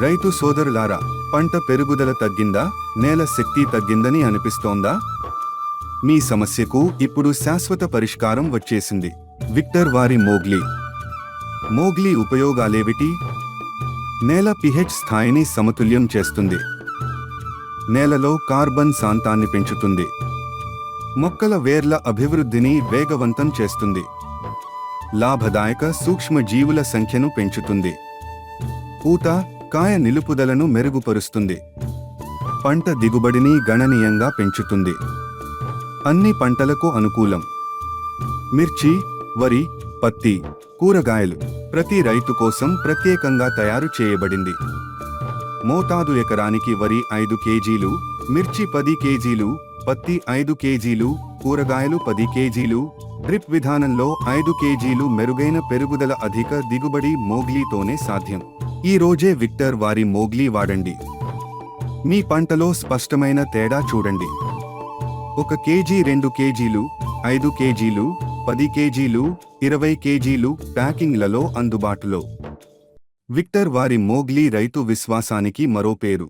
రైతు సోదరులారా, పంట పెరుగుదల తగ్గిందా, నేల శక్తి తగ్గిందని అనిపిస్తోందా? మీ సమస్యకు ఇప్పుడు శాశ్వత పరిష్కారం వచ్చేసింది. విక్టర్ వారి మోగ్లీ. మోగ్లీ ఉపయోగాలేవిటి? నేల pH స్థాయిని సమతుల్యం చేస్తుంది. నేలలో కార్బన్ శాంతాన్ని పెంచుతుంది. మొక్కల వేర్ల అభివృద్ధిని వేగవంతం చేస్తుంది. లాభదాయక సూక్ష్మ జీవుల సంఖ్యను పెంచుతుంది. పూత, కాయ నిలుపుదలను మెరుగుపరుస్తుంది. పంట దిగుబడిని గణనీయంగా పెంచుతుంది. అన్ని పంటలకు అనుకూలం. మిర్చి, వరి, పత్తి, కూరగాయలు ప్రతి రైతు కోసం ప్రత్యేకంగా తయారు చేయబడింది. మోతాదు ఎకరానికి వరి 5 కేజీలు, మిర్చి 10 కేజీలు, పత్తి 5 కేజీలు, కూరగాయలు 10 కేజీలు. డ్రిప్ విధానంలో 5 కేజీలు. మెరుగైన పెరుగుదల, అధిక దిగుబడి మోగ్లీతోనే సాధ్యం. ఈ రోజే విక్టర్ వారి మోగ్లీ వాడండి. మీ పంటలో స్పష్టమైన తేడా చూడండి. 1 కేజీ, 2 కేజీలు, 5 కేజీలు, 10 కేజీలు, 20 కేజీలు ప్యాకింగ్లలో అందుబాటులో. విక్టర్ వారి మోగ్లీ రైతు విశ్వాసానికి మరో పేరు.